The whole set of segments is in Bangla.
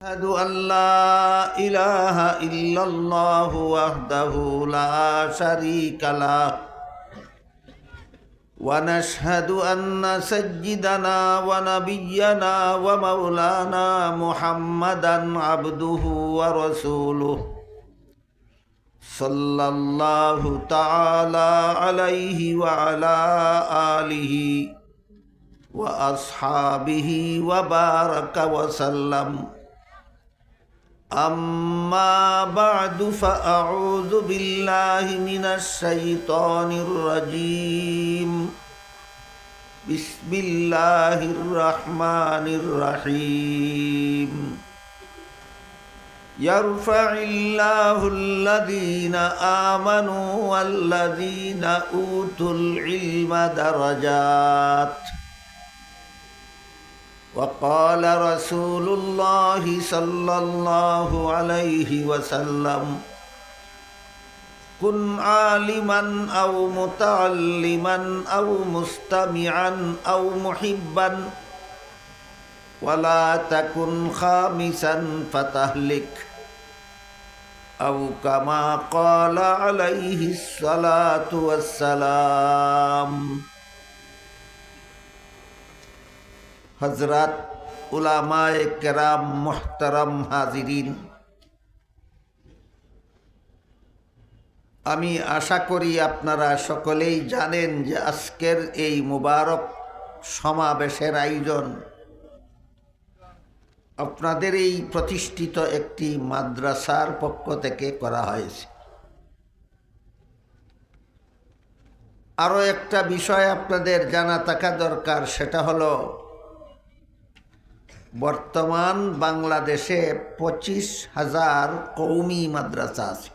أشهد أن لا إله إلا الله وحده لا شريك له ونشهد أن سيدنا ونبينا ومولانا محمدا عبده ورسوله صلى الله تعالى عليه وعلى آله وأصحابه وبارك وسلم. أما بعد فأعوذ بالله من الشيطان الرجيم. بسم الله الرحمن الرحيم. يرفع الله الذين آمنوا والذين أوتوا العلم درجات. وقال رسول الله صلى الله عليه وسلم: كن عالما أو متعلما أو مستمعا أو محبا ولا تكن خامسا فتهلك، أو كما قال عليه الصلاة والسلام. হযরত উলামায়ে কেরাম, মুহতারাম হাজিরিন, আমি আশা করি আপনারা সকলেই জানেন যে আজকের এই মুবারক সমাবেশের আয়োজন আপনাদের এই প্রতিষ্ঠিত একটি মাদ্রাসার পক্ষ থেকে করা হয়েছে। আরও একটা বিষয় আপনাদের জানা থাকা দরকার, সেটা হলো বর্তমান বাংলাদেশে 25,000 কওমি মাদ্রাসা আছে।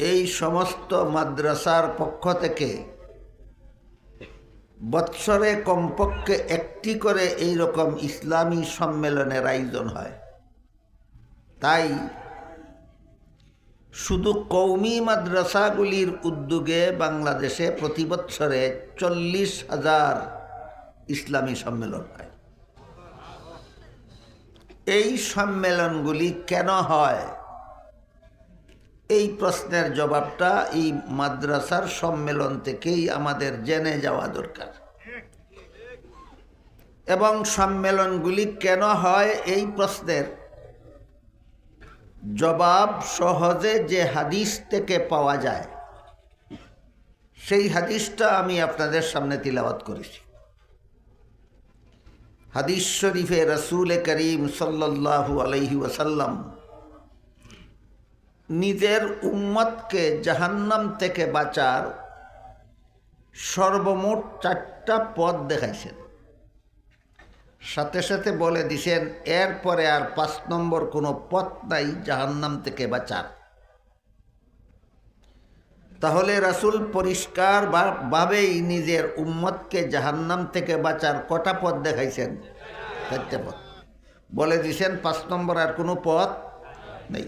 এই সমস্ত মাদ্রাসার পক্ষ থেকে বৎসরে কমপক্ষে একটি করে এই রকম ইসলামী সম্মেলনের আয়োজন হয়। তাই শুধু কওমি মাদ্রাসাগুলির উদ্যোগে বাংলাদেশে প্রতি বৎসরে 40,000 ইসলামী সম্মেলন হয়। এই সম্মেলনগুলি কেন হয়, এই প্রশ্নের জবাবটা এই মাদ্রাসার সম্মেলন থেকেই আমাদের জেনে যাওয়া দরকার। এবং সম্মেলনগুলি কেন হয় এই প্রশ্নের জবাব সহজে যে হাদিস থেকে পাওয়া যায়, সেই হাদিসটা আমি আপনাদের সামনে তিলাওয়াত করেছি। হাদিস শরীফে রাসূল করিম সাল্লাল্লাহু আলাইহি ওয়াসাল্লাম নিজের উম্মতকে জাহান্নাম থেকে বাঁচার সর্বমোট 4টা পথ দেখাইছেন। সাথে সাথে বলে দিছেন এরপরে আর 5 নম্বর কোনো পথ নাই জাহান্নাম থেকে বাঁচার। তাহলে রাসূল পরিষ্কার ভাবেই নিজের উম্মতকে জাহান্নাম থেকে বাঁচার কটা পথ দেখাইছেন? 4টা পথ বলে দিছেন, 5 নম্বর আর কোনো পথ নেই।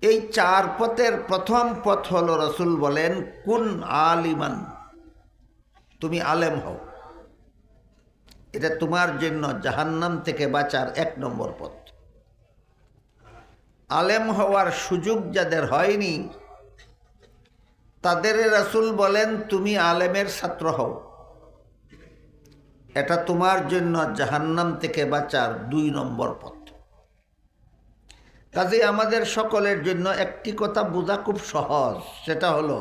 এই 4 পথের প্রথম পথ হলো, রাসূল বলেন, কুন আলিমান, তুমি আলেম হও। এটা তোমার জন্য জাহান্নাম থেকে বাঁচার 1 নম্বর পথ। আলেম হওয়ার সুযোগ যাদের হয়নি তাদের রাসূল বলেন তুমি আলেমের ছাত্র হও, এটা তোমার জন্য জাহান্নাম থেকে বাঁচার 2 নম্বর পথ। কাজে আমাদের সকলের জন্য একটি কথা বোঝা খুব সহজ, সেটা হলো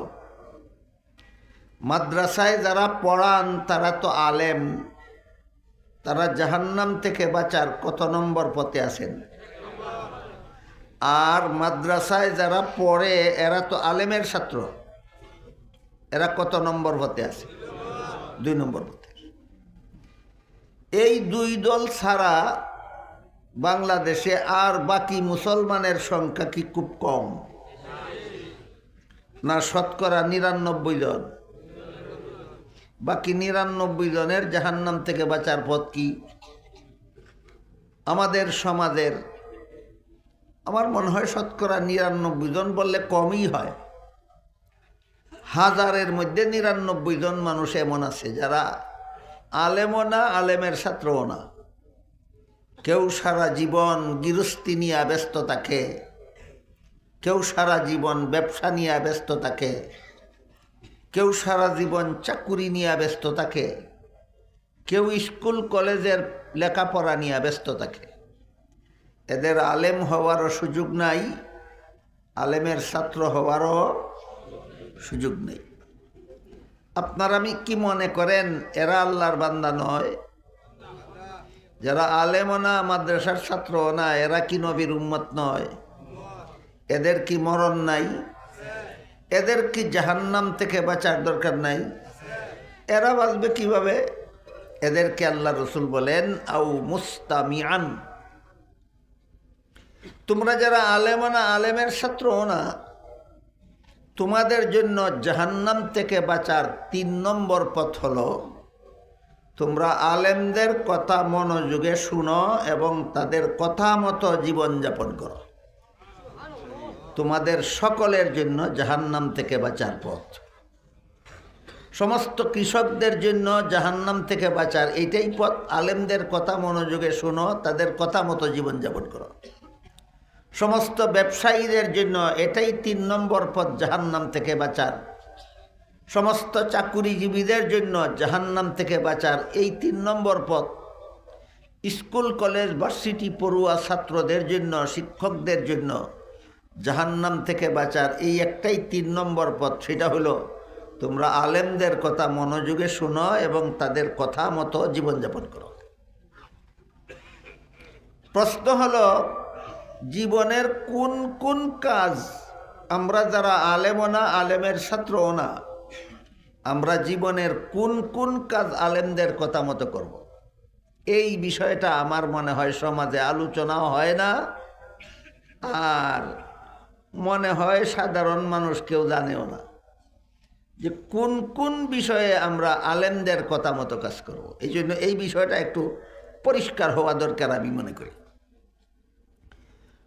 মাদ্রাসায় যারা পড়ান তারা তো আলেম, তারা জাহান্নাম থেকে বাঁচার কত নম্বর পথে আছেন? আর মাদ্রাসায় যারা পড়ে এরা তো আলেমের ছাত্র, এরা কত নম্বর পথে আছে? 2 নম্বর পথে। এই 2 দল ছাড়া বাংলাদেশে আর বাকি মুসলমানের সংখ্যা কি খুব কম না? শতকরা 99 জন। বাকি 99 জনের জাহান্নাম থেকে বাঁচার পথ কি? আমাদের সমাজের আমার মনে হয় শতকরা 99 জন বললে কমই হয়। হাজারের মধ্যে 99 জন মানুষ এমন আছে যারা আলেমও না, আলেমের ছাত্রও না, কেউ সারা জীবন গৃহস্থী নিয়ে ব্যস্ত থাকে, কেউ সারা জীবন ব্যবসা নিয়ে ব্যস্ত থাকে, কেউ সারা জীবন চাকুরি নিয়ে ব্যস্ত থাকে, কেউ স্কুল কলেজের লেখাপড়া নিয়ে ব্যস্ত থাকে। এদের আলেম হওয়ারও সুযোগ নাই, আলেমের ছাত্র হওয়ারও সুযোগ নেই। আপনারা আমি কি মনে করেন এরা আল্লাহর বান্দা নয়? যারা আলেমও না, মাদ্রাসার ছাত্রও না, এরা কি নবীর উম্মত নয়? এদের কি মরণ নাই? এদের কি জাহান্নাম থেকে বাঁচার দরকার নাই? এরা বাঁচবে কিভাবে? এদেরকে আল্লাহ রসুল বলেন আউ মুস্তামিআন, তোমরা যারা আলেমও না, আলেমের ছাত্রও না, তোমাদের জন্য জাহান্নাম থেকে বাঁচার 3 নম্বর পথ হলো তোমরা আলেমদের কথা মনোযোগে শুনো এবং তাদের কথা মতো জীবনযাপন করো। তোমাদের সকলের জন্য জাহান্নাম থেকে বাঁচার পথ। সমস্ত কৃষকদের জন্য জাহান্নাম থেকে বাঁচার এইটাই পথ, আলেমদের কথা মনোযোগে শুনো, তাদের কথা মতো জীবনযাপন করো। সমস্ত ব্যবসায়ীদের জন্য এটাই 3 নম্বর পথ জাহান্নাম থেকে বাঁচার। সমস্ত চাকুরিজীবীদের জন্য জাহান্নাম থেকে বাঁচার এই 3 নম্বর পথ। স্কুল কলেজ ভার্সিটি পড়ুয়া ছাত্রদের জন্য, শিক্ষকদের জন্য জাহান্নাম থেকে বাঁচার এই একটাই 3 নম্বর পথ। সেটা হলো তোমরা আলেমদের কথা মনোযোগে শোনো এবং তাদের কথা মতো জীবনযাপন করো। প্রশ্ন হলো জীবনের কোন কোন কাজ আমরা যারা আলেমও না, আলেমের ছাত্রও না, আমরা জীবনের কোন কোন কাজ আলেমদের কথা মতো করব? এই বিষয়টা আমার মনে হয় সমাজে আলোচনাও হয় না, আর মনে হয় সাধারণ মানুষ কেউ জানেও না যে কোন কোন বিষয়ে আমরা আলেমদের কথা মতো কাজ করব। এই জন্য এই বিষয়টা একটু পরিষ্কার হওয়া দরকার আমি মনে করি।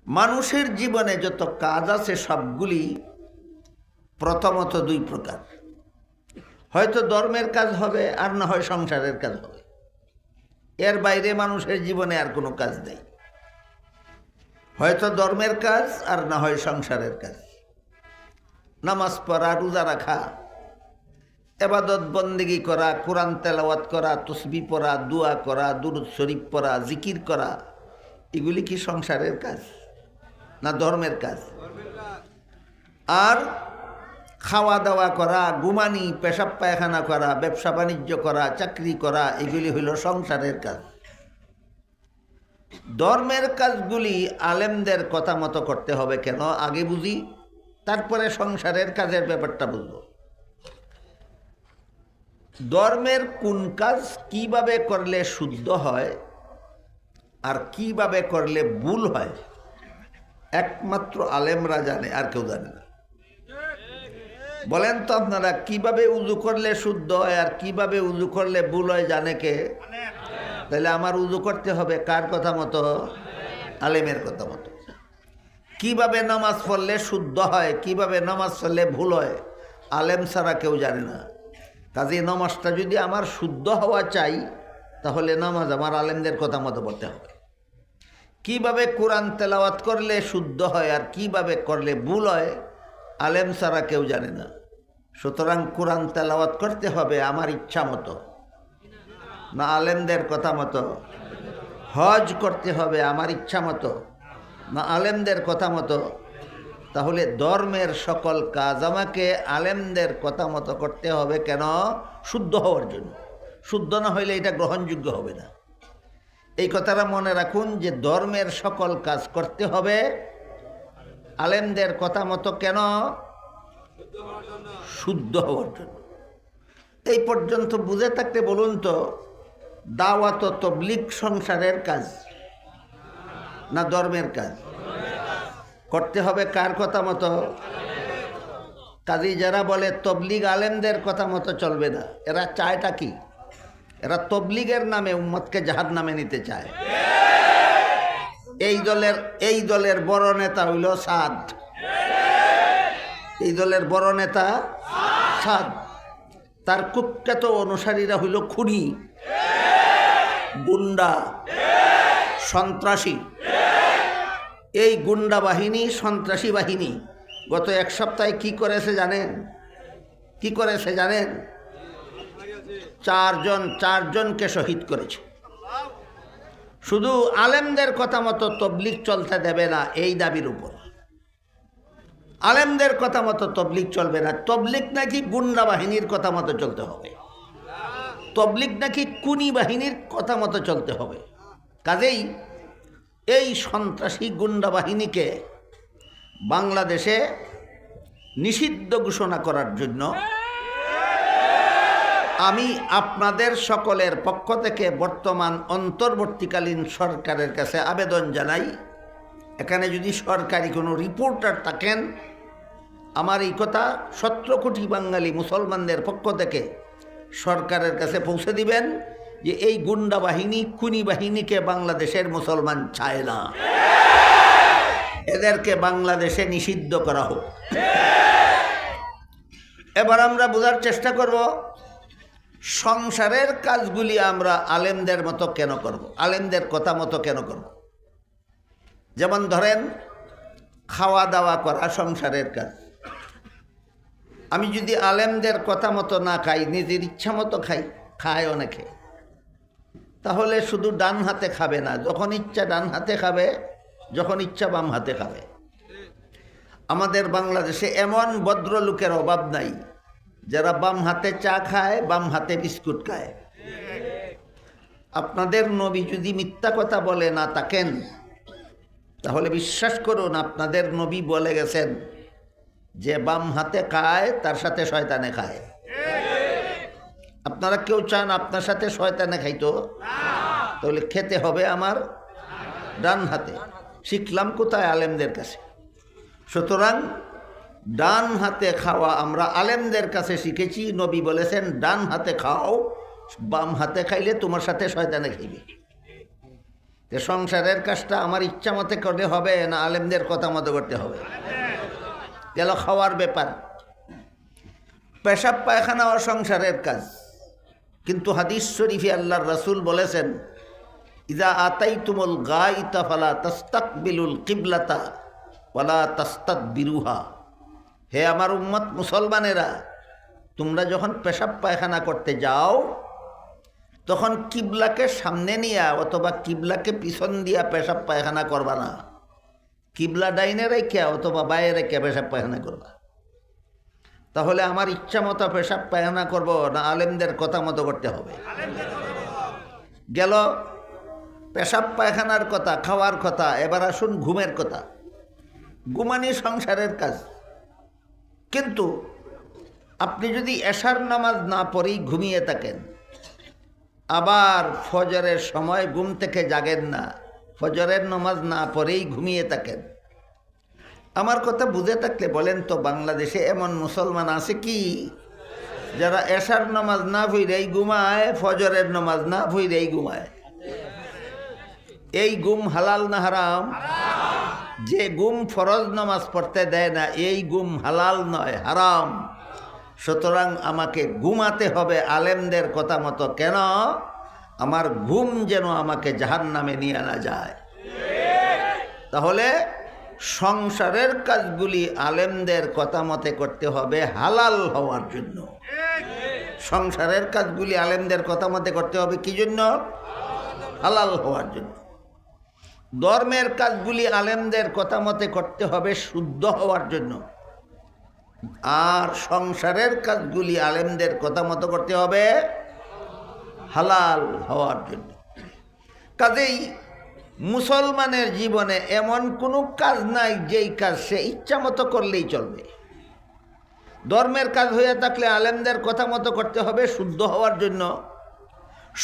মানুষের জীবনে যত কাজ আছে সবগুলি প্রথমত 2 প্রকার। হয়তো ধর্মের কাজ হবে, আর না হয় সংসারের কাজ হবে। এর বাইরে মানুষের জীবনে আর কোনো কাজ নেই। হয়তো ধর্মের কাজ, আর না হয় সংসারের কাজ। নামাজ পড়া, রোজা রাখা, ইবাদত বন্দেগী করা, কোরআন তেলাওয়াত করা, তসবিহ পড়া, দোয়া করা, দুরূদ শরীফ পড়া, জিকির করা, এগুলি কি সংসারের কাজ না ধর্মের কাজ? আর খাওয়া দাওয়া করা, ঘুমানি, পেশাব পায়খানা করা, ব্যবসা বাণিজ্য করা, চাকরি করা, এগুলি হইল সংসারের কাজ। ধর্মের কাজগুলি আলেমদের কথা মতো করতে হবে কেন আগে বুঝি, তারপরে সংসারের কাজের ব্যাপারটা বুঝব। ধর্মের কোন কাজ কিভাবে করলে শুদ্ধ হয় আর কিভাবে করলে ভুল হয় একমাত্র আলেমরা জানে, আর কেউ জানে না। বলেন তো আপনারা, কিভাবে উযু করলে শুদ্ধ হয় আর কিভাবে উযু করলে ভুল হয় জানে কে? তাহলে আমার উযু করতে হবে কার কথা মতো? আলেমের কথা মতো। কিভাবে নামাজ পড়লে শুদ্ধ হয়, কিভাবে নামাজ পড়লে ভুল হয়, আলেম ছাড়া কেউ জানে না। কাজে নামাজটা যদি আমার শুদ্ধ হওয়া চাই, তাহলে নামাজ আমার আলেমদের কথা মতো পড়তে হবে। কিভাবে কোরআন তেলাওয়াত করলে শুদ্ধ হয় আর কিভাবে করলে ভুল হয়, আলেম ছাড়া কেউ জানে না। সুতরাং কোরআন তেলাওয়াত করতে হবে আমার ইচ্ছা মতো, না আলেমদের কথা মতো? হজ করতে হবে আমার ইচ্ছা মতো, না আলেমদের কথা মতো? তাহলে ধর্মের সকল কাজ আমাকে আলেমদের কথা মতো করতে হবে কেন? শুদ্ধ হওয়ার জন্য। শুদ্ধ না হইলে এটা গ্রহণযোগ্য হবে না। এই কথাটা মনে রাখুন যে ধর্মের সকল কাজ করতে হবে আলেমদের কথা মতো কেন? শুদ্ধ হওয়ার জন্য। এই পর্যন্ত বুঝে থাকতে বলুন তো, দাওয়াত ও তাবলীগ সংসারের কাজ না ধর্মের কাজ? করতে হবে কার কথা মতো? কাজী যারা বলে তাবলীগ আলেমদের কথা মতো চলবে না, এরা চায়টা কি? এরা তাবলীগের নামে উম্মতকে জাহান্নামে নিতে চায়। এই দলের বড় নেতা হইল সাদ। এই দলের বড় নেতা সাদ, তার কুখ্যাত অনুসারীরা হইল খুনি, গুন্ডা, সন্ত্রাসী, এই গুন্ডা বাহিনী, সন্ত্রাসী বাহিনী গত এক সপ্তাহে কি করেছে জানেন? কি করেছে জানেন? চারজনকে শহীদ করেছে। শুধু আলেমদের কথা মতো তবলিগ চলতে দেবে না এই দাবির উপর। আলেমদের কথা মতো তবলিগ চলবে না। তবলিগ নাকি গুন্ডা বাহিনীর কথা মতো চলতে হবে, তবলিগ নাকি কুনি বাহিনীর কথা মতো চলতে হবে। কাজেই এই সন্ত্রাসী গুন্ডা বাহিনীকে বাংলাদেশে নিষিদ্ধ ঘোষণা করার জন্য আমি আপনাদের সকলের পক্ষ থেকে বর্তমান অন্তর্বর্তীকালীন সরকারের কাছে আবেদন জানাই, এখানে যদি সরকারি কোনো রিপোর্টার থাকেন, আমার এই কথা 17 কোটি বাঙালি মুসলমানদের পক্ষ থেকে সরকারের কাছে পৌঁছে দিবেন যে এই গুন্ডা বাহিনী, খুনি বাহিনীকে বাংলাদেশের মুসলমান চায় না, এদেরকে বাংলাদেশে নিষিদ্ধ করা হোক। এবার আমরা বোঝার চেষ্টা করব সংসারের কাজগুলি আমরা আলেমদের মতো কেন করব, আলেমদের কথা মতো কেন করব। যেমন ধরেন খাওয়া দাওয়া করা সংসারের কাজ। আমি যদি আলেমদের কথা মতো না খাই, নিজের ইচ্ছা মতো খায় অনেকে, তাহলে শুধু ডান হাতে খাবে না, যখন ইচ্ছা ডান হাতে খাবে, যখন ইচ্ছা বাম হাতে খাবে। আমাদের বাংলাদেশে এমন ভদ্রলোকের অভাব নাই যারা বাম হাতে চা খায়, বাম হাতে বিস্কুট খায়। আপনাদের নবী যদি মিথ্যা কথা বলে না থাকেন, তাহলে বিশ্বাস করুন আপনাদের নবী বলে গেছেন যে বাম হাতে খায় তার সাথে শয়তানে খায়। আপনারা কেউ চান আপনার সাথে শয়তানে খাইতো? তাহলে খেতে হবে আমার ডান হাতে। শিখলাম কোথায়? আলেমদের কাছে। সুতরাং ডান হাতে খাওয়া আমরা আলেমদের কাছে শিখেছি। নবী বলেছেন ডান হাতে খাও, বাম হাতে খাইলে তোমার সাথে শয়তানে খাইবে। সংসারের কাজটা আমার ইচ্ছা মতে করলে হবে না আলেমদের কথা মতো করতে হবে? গেল খাওয়ার ব্যাপার। পেশাব পায়খানা ও সংসারের কাজ, কিন্তু হাদিস শরীফে আল্লাহর রাসূল বলেছেন ইজা আতাইতুমুল গায়িতা ফালা তাস্তাকবিলুল কিবলাতা ওয়ালা তাস্তাদবিরুহা। হে আমার উম্মত মুসলমানেরা, তোমরা যখন পেশাব পায়খানা করতে যাও তখন কিবলাকে সামনে নিয়া অথবা কিবলাকে পিছন দিয়া পেশাব পায়খানা করবা না। কিবলা ডাইনে রেখে অথবা বাইরে রেখে পেশাব পায়খানা করবা। তাহলে আমার ইচ্ছা মতো পেশাব পায়খানা করব না আলেমদের কথা মতো করতে হবে? গেল পেশাব পায়খানার কথা, খাওয়ার কথা। এবার আসুন ঘুমের কথা। ঘুমানি সংসারের কাজ, কিন্তু আপনি যদি এশার নামাজ না পড়েই ঘুমিয়ে থাকেন, আবার ফজরের সময় ঘুম থেকে জাগেন না, ফজরের নামাজ না পড়েই ঘুমিয়ে থাকেন, আমার কথা বুঝে থাকলে বলেন তো বাংলাদেশে এমন মুসলমান আছে কি যারা এশার নামাজ না পড়েই ঘুমায়, ফজরের নামাজ না পড়েই ঘুমায়? এই ঘুম হালাল না হারাম? যে ঘুম ফরজ নামাজ পড়তে দেয় না, এই ঘুম হালাল নয়, হারাম। সুতরাং আমাকে ঘুমাতে হবে আলেমদের কথা মতো। কেন? আমার ঘুম যেন আমাকে জাহান্নামে নিয়ে না যায়। তাহলে সংসারের কাজগুলি আলেমদের কথা মতে করতে হবে হালাল হওয়ার জন্য। সংসারের কাজগুলি আলেমদের কথা মতে করতে হবে কি জন্য? হালাল হওয়ার জন্য। ধর্মের কাজগুলি আলেমদের কথা মতে করতে হবে শুদ্ধ হওয়ার জন্য। আর সংসারের কাজগুলি আলেমদের কথা মতো করতে হবে হালাল হওয়ার জন্য। কাজেই মুসলমানের জীবনে এমন কোনো কাজ নাই যেই কাজ সে ইচ্ছা মতো করলেই চলবে। ধর্মের কাজ হয়ে থাকলে আলেমদের কথা মতো করতে হবে শুদ্ধ হওয়ার জন্য।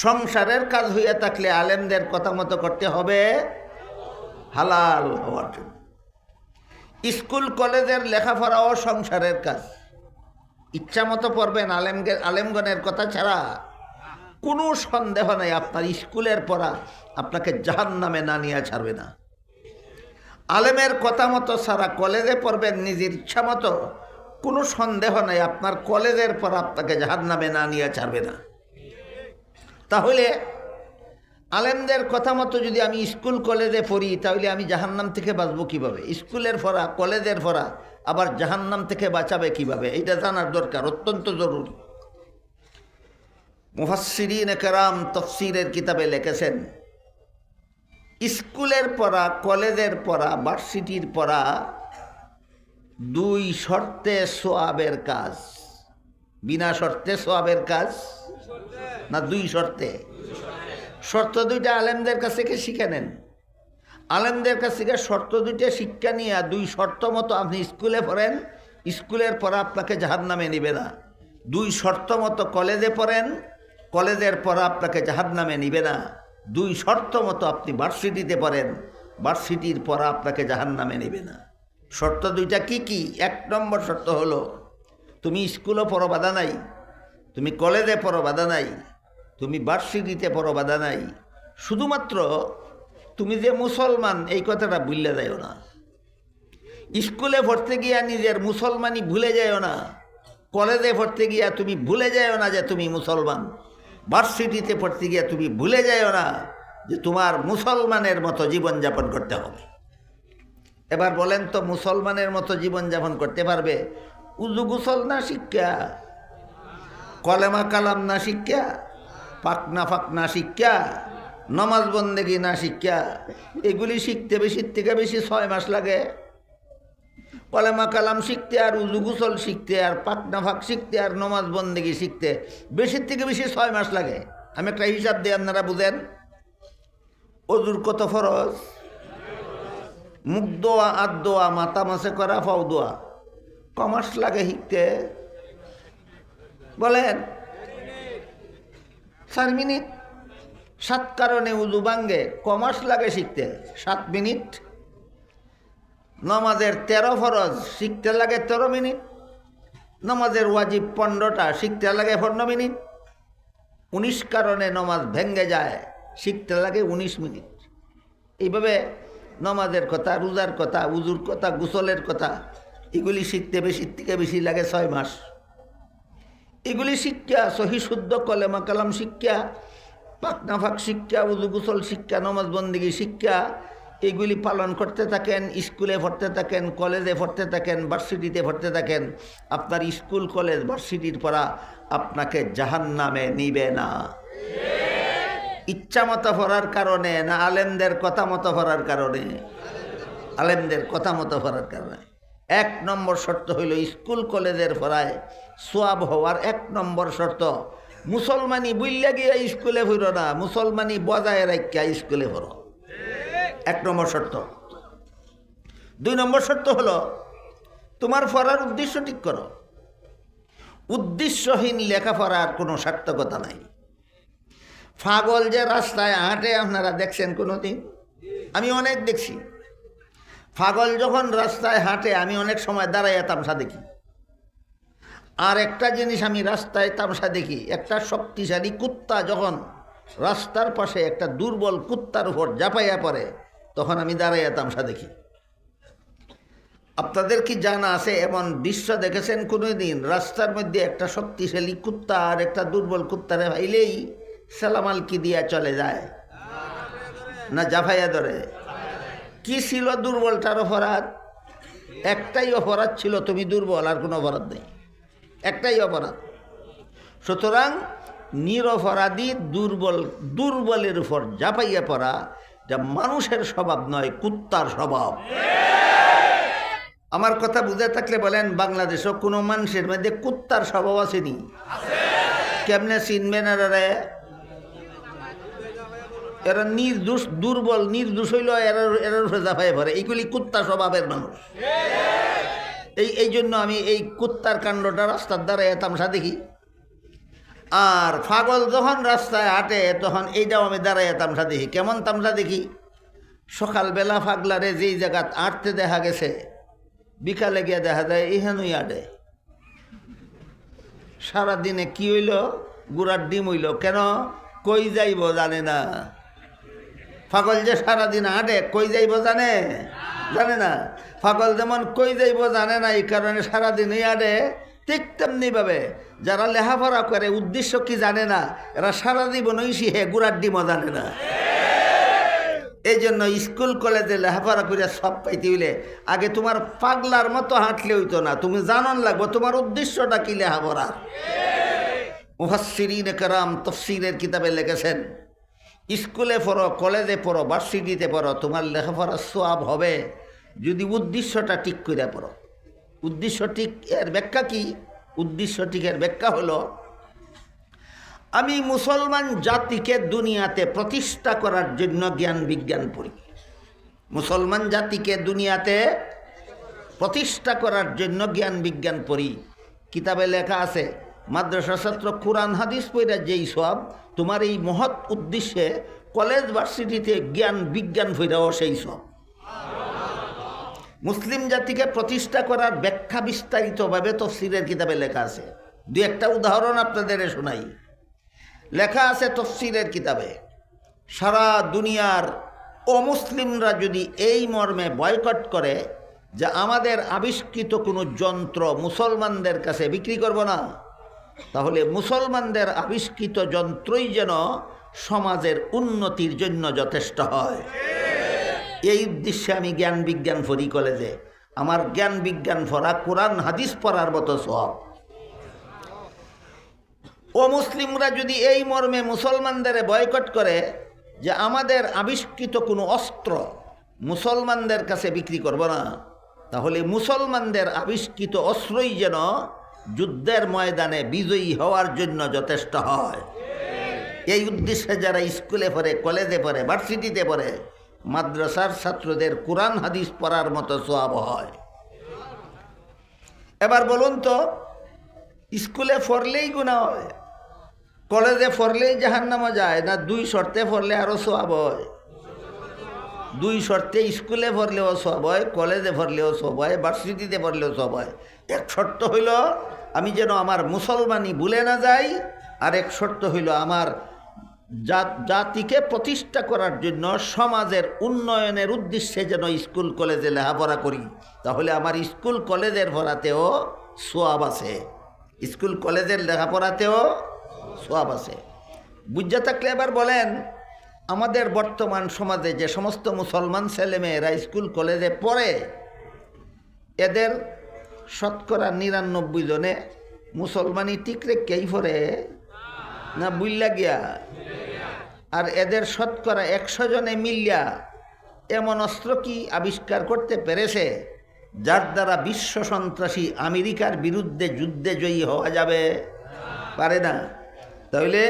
সংসারের কাজ হয়ে থাকলে আলেমদের কথা মতো করতে হবে হালাল হওয়ার জন্য। স্কুল কলেজের লেখাপড়াও সংসারের কাজ। ইচ্ছা মতো পড়বেন আলেমগণের কথা ছাড়া, কোনো সন্দেহ নেই আপনার স্কুলের পড়া আপনাকে জাহান্নামে না নিয়ে ছাড়বে না। আলেমের কথা মতো সারা কলেজে পড়বেন নিজের ইচ্ছা মতো, কোনো সন্দেহ নেই আপনার কলেজের পড়া আপনাকে জাহান্নামে না নিয়ে ছাড়বে না। তাহলে আলেমদের কথা মতো যদি আমি স্কুল কলেজে পড়ি তাহলে আমি জাহান্নাম থেকে বাঁচবো কিভাবে? স্কুলের পড়া, কলেজের পড়া আবার জাহান্নাম থেকে বাঁচাবে কিভাবে? এটা জানার দরকার, অত্যন্ত জরুরি। মুফাসসিরিনে কেরাম তাফসীরের কিতাবে লিখেছেন, স্কুলের পড়া, কলেজের পড়া, ভার্সিটির পড়া দুই শর্তে সওয়াবের কাজ। বিনা শর্তে সওয়াবের কাজ না দুই শর্তে? শর্ত দুইটা আলেমদের কাছ থেকে শিখে নেন। আলেমদের কাছ থেকে শর্ত দুইটা শিক্ষা নিয়ে দুই শর্ত মতো আপনি স্কুলে পড়েন, স্কুলের পড়া আপনাকে জাহান্নামে নিবে না। দুই শর্ত মতো কলেজে পড়েন, কলেজের পড়া আপনাকে জাহান্নামে নিবে না। দুই শর্ত মতো আপনি ভার্সিটিতে পড়েন, ভার্সিটির পড়া আপনাকে জাহান্নামে নিবে না। শর্ত দুইটা কি কি? এক নম্বর শর্ত হলো, তুমি স্কুলে পড়ো বাধা নাই, তুমি কলেজে পড়ো বাধা নাই, তুমি ভার্সিটিতে পড়ো বাধা নাই, শুধুমাত্র তুমি যে মুসলমান এই কথাটা ভুলে যাইও না। স্কুলে পড়তে গিয়া নিজের মুসলমানি ভুলে যাইও না, কলেজে পড়তে গিয়া তুমি ভুলে যাইও না যে তুমি মুসলমান, ভার্সিটিতে পড়তে গিয়া তুমি ভুলে যাইও না যে তোমার মুসলমানের মতো জীবনযাপন করতে হবে। এবার বলেন তো, মুসলমানের মতো জীবনযাপন করতে পারবে উজু গোসল না শিক্ষা, কলেমা কালাম না শিক্ষা, পাকনা ফাকনা শিক্ষা, নমাজ বন্দেগি না শিক্ষা? এগুলি শিখতে বেশির থেকে বেশি 6 মাস লাগে। কলেমা কালাম শিখতে আর উজু গোসল শিখতে আর পাকনা ফাক শিখতে আর নমাজ বন্দেগি শিখতে বেশির থেকে বেশি 6 মাস লাগে। আমি একটা হিসাব দিই, আপনারা বুঝেন। অজুর কত ফরজ? মুখ দোয়া, হাত দোয়া, মাথা মাসে করা, ফাও দোয়া, কমাস লাগে শিখতে? বলেন 4 মিনিট। 7 কারণে উজু ভাঙ্গে, কমাস লাগে শিখতে 7 মিনিট। নমাজের 13 ফরজ, শিখতে লাগে 13 মিনিট। নমাজের ওয়াজিব 15টা, শিখতে লাগে 15 মিনিট। 19 কারণে নমাজ ভেঙ্গে যায়, শিখতে লাগে 19 মিনিট। এইভাবে নমাজের কথা, রোজার কথা, উজুর কথা, গোসলের কথা, এগুলি শিখতে বেশির থেকে বেশি লাগে 6 মাস। এগুলি শিক্ষা, সহি শুদ্ধ কলেমা কালাম শিক্ষা, পাকনা ফাক শিক্ষা, উজু গোসল শিক্ষা, নমাজ বন্দেগি শিক্ষা, এগুলি পালন করতে থাকেন। স্কুলে পড়তে থাকেন, কলেজে পড়তে থাকেন, ভার্সিটিতে পড়তে থাকেন। আপনার স্কুল কলেজ ভার্সিটির পড়া আপনাকে জাহান্নামে নিবে না। ইচ্ছা মতো পড়ার কারণে না আলেমদের কথা মতো পড়ার কারণে? আলেমদের কথা মতো পড়ার কারণে। 1 নম্বর শর্ত হইল স্কুল কলেজের পড়ায় সোয়াব হওয়ার 1 নম্বর শর্ত, মুসলমানি বুইল্লা গিয়া স্কুলে পড়ো না, মুসলমানি বজায় রাখিয়া স্কুলে পড়ো। 1 নম্বর শর্ত। 2 নম্বর শর্ত হলো তোমার পড়ার উদ্দেশ্য ঠিক করো। উদ্দেশ্যহীন লেখাপড়ার কোনো সার্থকতা নাই। পাগল যে রাস্তায় হাঁটে আপনারা দেখছেন কোনোদিন? আমি অনেক দেখছি। পাগল যখন রাস্তায় হাঁটে আমি অনেক সময় দাঁড়াইয়া তামসা দেখি। আর একটা জিনিস আমি রাস্তায় তামসা দেখি, একটা শক্তিশালী কুত্তা যখন রাস্তার পাশে একটা দুর্বল কুত্তার উপর ঝাঁপাইয়া পড়ে তখন আমি দাঁড়াইয়া তামসা দেখি। আপনাদের কি জানা আছে এমন দৃশ্য দেখেছেন কোনোদিন? রাস্তার মধ্যে একটা শক্তিশালী কুত্তা আর একটা দুর্বল কুত্তারে ভাইলেই সালামাল কি দিয়া চলে যায় না জাফাইয়া ধরে? কি ছিল দুর্বলটার অপরাধ? একটাই অপরাধ ছিল, তুমি দুর্বল, আর কোনো অপরাধ নেই, একটাই অপরাধ। সুতরাং নিরপরাধী দুর্বলের উপর ঝাঁপাইয়া পড়া যা মানুষের স্বভাব নয়, কুত্তার স্বভাব। আমার কথা বুঝে থাকলে বলেন, বাংলাদেশও কোনো মানুষের মধ্যে কুত্তার স্বভাব আসেনি? কেমনে চিনবেন? এরা নির্দোষ, দুর্বল, নির্দোষ হইল এরার উপরে ঝাঁপাইয়া পড়ে, এইগুলি কুত্তা স্বভাবের মানুষ। এই জন্য আমি এই কুত্তার কাণ্ডটা রাস্তার দ্বারা তামসা দেখি। আর পাগল যখন রাস্তায় হাঁটে তখন এইটাও আমি দাঁড়াইয়া তামসা দেখি। কেমন তামসা দেখি? সকালবেলা পাগলারে যেই জায়গা হাঁটতে দেখা গেছে, বিকালে গিয়ে দেখা যায় এখানেই হাঁটে। সারাদিনে কি হইল? গুড়ার ডিম হইল। কেন? কই যাইব জানে না। পাগল যে সারাদিন হাঁটে কই যাইব জানে না। পাগল যেমন কই যাইব জানে না, এই কারণে সারাদিনই হাঁটে। ঠিক তেমনিভাবে যারা লেখাপড়া করে উদ্দেশ্য কি জানে না, এরা সারা জীবনই শিখে গুড়ার ডিমও জানে না। এই জন্য স্কুল কলেজে লেখাপড়া করে সব পাইতে হইলে আগে তোমার পাগলার মতো হাঁটলে হইতো না, তুমি জানান লাগবো তোমার উদ্দেশ্যটা কি লেখাপড়ার। মুফাসসিরিনে কেরাম তাফসীরের কিতাবে লিখেছেন, স্কুলে পড়ো, কলেজে পড়ো, ভার্সিটিতে পড়ো, তোমার লেখাপড়ার সওয়াব হবে যদি উদ্দেশ্যটা ঠিক করে পড়ো। উদ্দেশ্য ঠিক এর ব্যাখ্যা কি? উদ্দেশ্য ঠিকের ব্যাখ্যা হলো, আমি মুসলমান জাতিকে দুনিয়াতে প্রতিষ্ঠা করার জন্য জ্ঞান বিজ্ঞান পড়ি। মুসলমান জাতিকে দুনিয়াতে প্রতিষ্ঠা করার জন্য জ্ঞান বিজ্ঞান পড়ি। কিতাবে লেখা আছে, মাদ্রাসা ছাত্র কোরআন হাদিস পড়া যেই সব, তোমার এই মহৎ উদ্দেশ্যে কলেজ ভার্সিটিতে জ্ঞান বিজ্ঞান পড়াও সেই সব। মুসলিম জাতিকে প্রতিষ্ঠা করার ব্যাখ্যা বিস্তারিতভাবে তাফসীরের কিতাবে লেখা আছে। দুই একটা উদাহরণ আপনাদের শোনাই। লেখা আছে তাফসীরের কিতাবে, সারা দুনিয়ার অমুসলিমরা যদি এই মর্মে বয়কট করে যে আমাদের আবিষ্কৃত কোনো যন্ত্র মুসলমানদের কাছে বিক্রি করব না, তাহলে মুসলমানদের আবিষ্কৃত যন্ত্রই যেন সমাজের উন্নতির জন্য যথেষ্ট হয়। এই উদ্দেশ্যে আমি জ্ঞান বিজ্ঞান পড়ি কলেজে। আমার জ্ঞান বিজ্ঞান পড়া কোরআন হাদিস পড়ার মতো সওয়াব। ও মুসলিমরা যদি এই মর্মে মুসলমানদের বয়কট করে যে আমাদের আবিষ্কৃত কোনো অস্ত্র মুসলমানদের কাছে বিক্রি করব না, তাহলে মুসলমানদের আবিষ্কৃত অস্ত্রই যেন যুদ্ধের ময়দানে বিজয়ী হওয়ার জন্য যথেষ্ট হয়। এই উদ্দেশ্যে যারা স্কুলে পড়ে, কলেজে পড়ে, ভার্সিটিতে পড়ে, মাদ্রাসার ছাত্রদের কোরআন হাদিস পড়ার মতো সওয়াব হয়। এবার বলুন তো, স্কুলে পড়লেই গুনাহ হয়, কলেজে পড়লেই জাহান্নামে যায়, না দুই শর্তে পড়লে আরও সওয়াব হয়? দুই শর্তে, স্কুলে পড়লেও সওয়াব হয়, কলেজে পড়লেও সওয়াব হয়, ভার্সিটিতে পড়লেও সওয়াব হয়। এক শর্ত হইল আমি যেন আমার মুসলমানি ভুলে না যাই, আর এক শর্ত হইল আমার জাতিকে প্রতিষ্ঠা করার জন্য সমাজের উন্নয়নের উদ্দেশ্যে যেন স্কুল কলেজে লেখাপড়া করি, তাহলে আমার স্কুল কলেজের পড়াতেও সওয়াব আছে, স্কুল কলেজের লেখাপড়াতেও সওয়াব আছে। বুঝা থাকলে এবার বলেন, আমাদের বর্তমান সমাজে যে সমস্ত মুসলমান ছেলেমেয়েরা স্কুল কলেজে পড়ে, এদের শতকরা 99 জনে মুসলমানি ঠিক রেখেই পড়ে না বুইল্লা গিয়া, আর এদের শতকরা 100 জনে মিলিয়া এমন অস্ত্র কি আবিষ্কার করতে পেরেছে যার দ্বারা বিশ্ব সন্ত্রাসী আমেরিকার বিরুদ্ধে যুদ্ধে জয়ী হওয়া যাবে? পারে না। তাহলে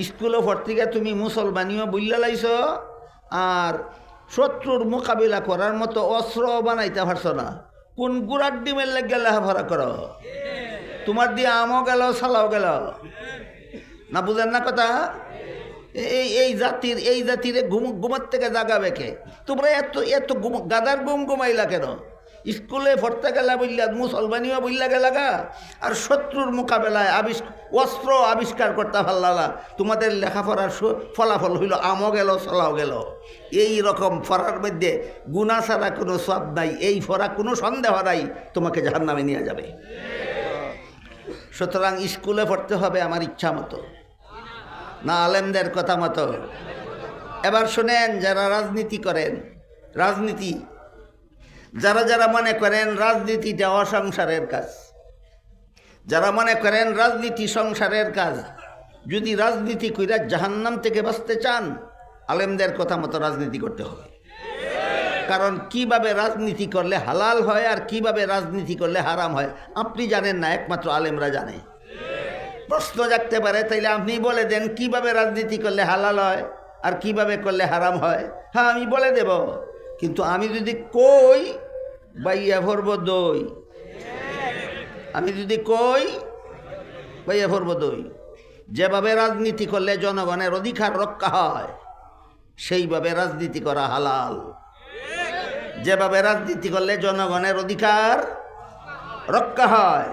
স্কুলে ভর্তিকা তুমি মুসলমানিও বুইল্লা লাইছ, আর শত্রুর মোকাবিলা করার মতো অস্ত্র বানাইতে পারছ না। কোন গুড়ার ডিমের লেগে লেখাপড়া করো? তোমার দিয়ে আমও গেল, সালাও গেল না। বুঝেন না কথা? এই জাতির ঘুমার থেকে জাগাবে কে? তোমরা এত এত গাদার ঘুমাইলা কেন? স্কুলে পড়তে গেলা বললা, মুসলমানিও বললা গেলাগা, আর শত্রুর মোকাবেলায় অস্ত্র আবিষ্কার করতে পারলা। তোমাদের লেখাপড়ার ফলাফল হইল আমও গেল, চলাও গেল। এই রকম পড়ার মধ্যে গুনাহ ছাড়া কোনো সওয়াব নাই। এই পড়া কোনো সন্দেহ নাই তোমাকে জাহান্নামে নিয়ে যাবে। সুতরাং স্কুলে পড়তে হবে আমার ইচ্ছা মতো, না আলেমদের কথা মতো। এবার শোনেন, যারা রাজনীতি করেন, রাজনীতি যারা মনে করেন রাজনীতিটা অসংসারের কাজ, যারা মনে করেন রাজনীতি সংসারের কাজ, যদি রাজনীতি কইরা জাহান্নাম থেকে বাঁচতে চান, আলেমদের কথা মতো রাজনীতি করতে হবে। কারণ কিভাবে রাজনীতি করলে হালাল হয় আর কিভাবে রাজনীতি করলে হারাম হয় আপনি জানেন না, একমাত্র আলেমরা জানে। প্রশ্ন জাগতে পারে, তাইলে আপনি বলে দেন কিভাবে রাজনীতি করলে হালাল হয় আর কিভাবে করলে হারাম হয়। হ্যাঁ, আমি বলে দেব, কিন্তু আমি যদি কই বাইয়া ভরব দই, আমি যদি কই বাইয়া ভরব দই, যেভাবে রাজনীতি করলে জনগণের অধিকার রক্ষা হয় সেইভাবে রাজনীতি করা হালাল। যেভাবে রাজনীতি করলে জনগণের অধিকার রক্ষা হয়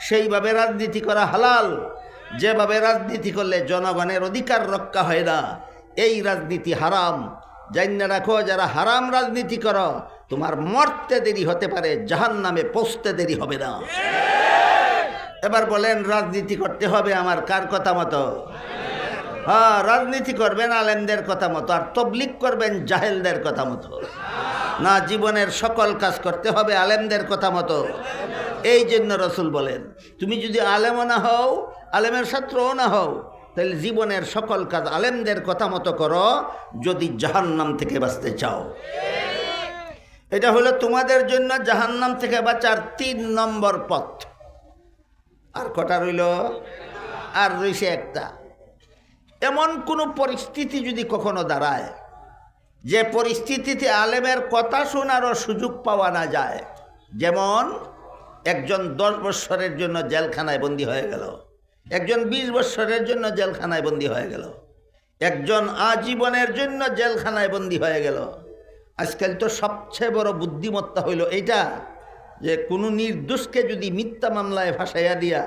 সেইভাবে রাজনীতি করা হালাল। যেভাবে রাজনীতি করলে জনগণের অধিকার রক্ষা হয় না, এই রাজনীতি হারাম। জাইন্না রাখো, যারা হারাম রাজনীতি করো, তোমার মরতে দেরি হতে পারে, জাহান্নামে পৌঁছতে দেরি হবে না। এবার বলেন, রাজনীতি করতে হবে আমার কার কথা মতো? হ্যাঁ, রাজনীতি করবেন আলেমদের কথা মতো, আর তবলিগ করবেন জাহেলদের কথা মতো না। জীবনের সকল কাজ করতে হবে আলেমদের কথা মতো। এই জন্য রসুল বলেন, তুমি যদি আলেমও না হও, আলেমের ছাত্রও না হও, তাহলে জীবনের সকল কাজ আলেমদের কথা মতো করো, যদি জাহান্নাম থেকে বাঁচতে চাও। এটা হলো তোমাদের জন্য জাহান্নাম থেকে বাঁচার 3 নম্বর পথ। আর কটা রইল? আর রয়েছে একটা। এমন কোনো পরিস্থিতি যদি কখনো দাঁড়ায় যে পরিস্থিতিতে আলেমের কথা শোনারও সুযোগ পাওয়া না যায়, যেমন একজন 10 বৎসরের জন্য জেলখানায় বন্দী হয়ে গেল, একজন 20 বৎসরের জন্য জেলখানায় বন্দী হয়ে গেল, একজন আজীবনের জন্য জেলখানায় বন্দী হয়ে গেল। আজকাল তো সবচেয়ে বড় বুদ্ধিমত্তা হইল এইটা যে কোনো নির্দোষকে যদি মিথ্যা মামলায় ফাঁসাইয়া দিয়া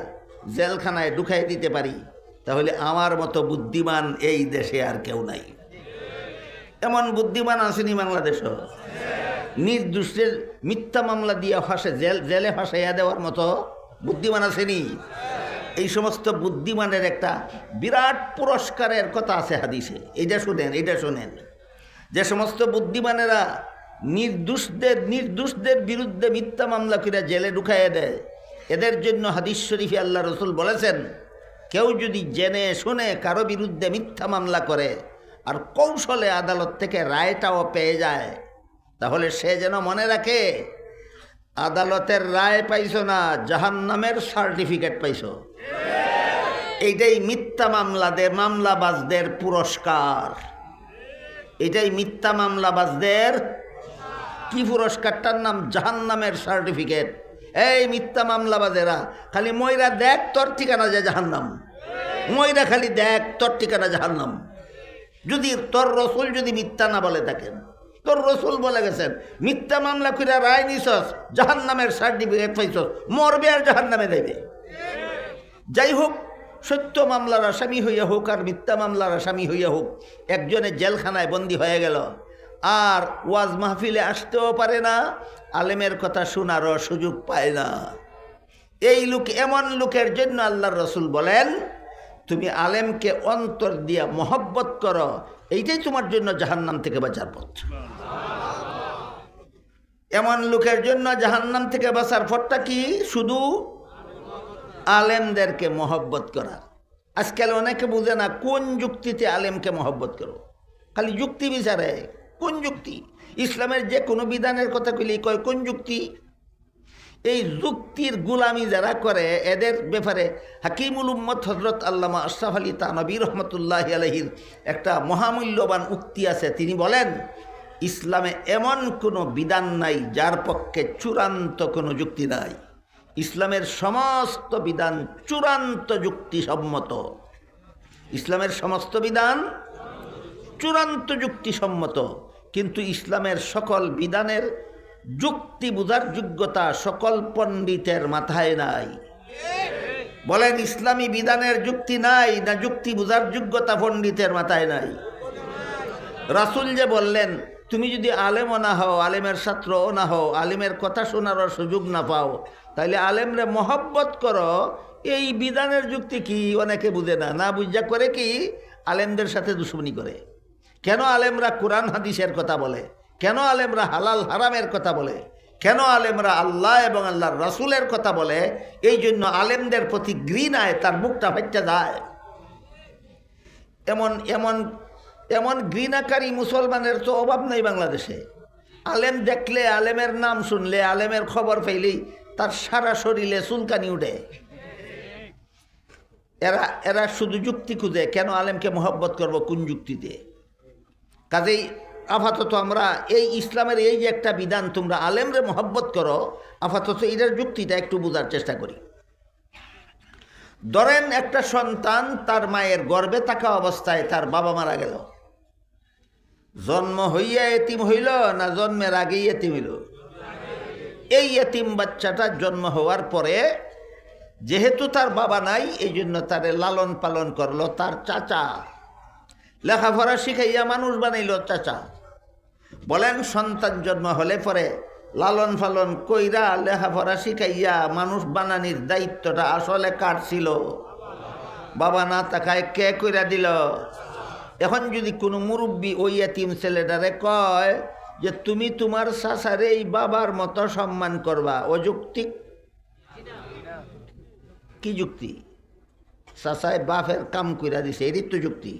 জেলখানায় ঢুকাই দিতে পারি, তাহলে আমার মতো বুদ্ধিমান এই দেশে আর কেউ নাই। এমন বুদ্ধিমান আসেনি বাংলাদেশও? নির্দোষের মিথ্যা মামলা দিয়া জেলে ফাঁসাইয়া দেওয়ার মতো বুদ্ধিমান আসেনি? এই সমস্ত বুদ্ধিমানের একটা বিরাট পুরস্কারের কথা আছে হাদিসে। এইটা শোনেন, যে সমস্ত বুদ্ধিমানেরা নির্দোষদের বিরুদ্ধে মিথ্যা মামলা করে জেলে ঢুকাইয়া দেয়, এদের জন্য হাদিস শরীফে আল্লাহ রসুল বলেছেন, কেউ যদি জেনে শুনে কারো বিরুদ্ধে মিথ্যা মামলা করে আর কৌশলে আদালত থেকে রায়টাও পেয়ে যায়, তাহলে সে যেন মনে রাখে আদালতের রায় পাইছো না, জাহান্নামের সার্টিফিকেট পাইছো। এইটাই মিথ্যা মামলাবাজদের পুরস্কার। এটাই মিথ্যা মামলাবাজদের কি পুরস্কারটার নাম? জাহান্নামের সার্টিফিকেট। এই মিথ্যা মামলাবাজেরা খালি ময়রা দেখ তোর ঠিকানা যে জাহান্নাম, ময়রা খালি দেখ তোর ঠিকানা জাহান্নাম। যদি তোর রসুল যদি মিথ্যা না বলে থাকেন, তোর রসুল বলে গেছেন মিথ্যা মামলা করে রায় নিছস, জাহান্নামের সার্টিফিকেট পাইছস, মরবে আর জাহান্নামে দেবে। যাই হোক, সত্য মামলার আসামি হইয়া হোক আর মিথ্যা মামলার আসামি হইয়া হোক, একজনের জেলখানায় বন্দী হয়ে গেল, আর ওয়াজ মাহফিলে আসতেও পারে না, আলেমের কথা শোনারও সুযোগ পায় না। এই এমন লোকের জন্য আল্লাহর রসুল বলেন, তুমি আলেমকে অন্তর দিয়া মহব্বত করো, এইটাই তোমার জন্য জাহান্নাম থেকে বাঁচার পথ। এমন লোকের জন্য জাহান্নাম থেকে বাঁচার পথটা কি? শুধু আলেমদেরকে মহব্বত করা। আজকাল অনেকে বুঝে না কোন যুক্তিতে আলেমকে মহব্বত করো, খালি যুক্তি বিচারে। কোন যুক্তি? ইসলামের যে কোনো বিধানের কথা কইলেই কয় কোন যুক্তি। এই যুক্তির গুলামি যারা করে, এদের ব্যাপারে হাকিমুল উম্মত হজরত আল্লামা আশরাফ আলী থানভী রহমতুল্লাহ আলাইহির একটা মহামূল্যবান উক্তি আছে। তিনি বলেন, ইসলামে এমন কোনো বিধান নাই যার পক্ষে চূড়ান্ত কোনো যুক্তি নাই। ইসলামের সমস্ত বিধান চূড়ান্ত যুক্তিসম্মত। ইসলামের সমস্ত বিধান চূড়ান্ত যুক্তিসম্মত, কিন্তু ইসলামের সকল বিধানের যুক্তি বোঝার যোগ্যতা সকল পণ্ডিতের মাথায় নাই। বলেন, ইসলামী বিধানের যুক্তি নাই না যুক্তি বোঝার যোগ্যতা পণ্ডিতের মাথায় নাই? রাসূল যে বললেন, তুমি যদি আলেমও না হও, আলেমের ছাত্রও না হও, আলেমের কথা শোনারও সুযোগ না পাও, তাইলে আলেমরে মহব্বত করো, এই বিধানের যুক্তি কি? অনেকে বুঝে না। না বুঝা করে কি? আলেমদের সাথে দুশ্মনী করে। কেন আলেমরা কোরআন হাদিসের কথা বলে? কেন আলেমরা হালাল হারামের কথা বলে? কেন আলেমরা আল্লাহ এবং আল্লাহর রাসূলের কথা বলে? এই জন্য আলেমদের প্রতি ঘৃণায় তার মুখটা ফাইটা যায়। এমন এমন এমন ঘৃণাকারী মুসলমানের তো অভাব নেই বাংলাদেশে। আলেম দেখলে, আলেমের নাম শুনলে, আলেমের খবর পাইলেই তার সারা শরীরে চুলকানি উঠে। এরা শুধু যুক্তি খুঁজে, কেন আলেমকে মহব্বত করব, কোন যুক্তিতে? কাজেই আপাতত আমরা এই ইসলামের এই যে একটা বিধান, তোমরা আলেমরে মহব্বত করো, আপাতত এটার যুক্তিটা একটু বোঝার চেষ্টা করি। ধরেন একটা সন্তান তার মায়ের গর্ভে থাকা অবস্থায় তার বাবা মারা গেল। জন্ম হইয়া এতিম হইল না জন্মের আগেই এতিম হইল? এই এতিম বাচ্চাটা জন্ম হওয়ার পরে যেহেতু তার বাবা নাই, এই জন্য তারে লালন পালন করলো তার চাচা। লেখাপড়া শিখাইয়া মানুষ বানাইল চাচা। বলেন, সন্তান জন্ম হলে পরে লালন পালন কইরা লেখাপড়া শিখাইয়া মানুষ বানানির দায়িত্বটা আসলে কার ছিল? বাবা না তাকায় কে কইরা দিল? এখন যদি কোনো মুরব্বী ওই এতিম ছেলেটারে কয় যে তুমি তোমার চাচারে এই বাবার মতো সম্মান করবা, অযৌক্তিক? কি যুক্তি? চাচায় বাপের কাম কইরা দিছে, এরই তো যুক্তি।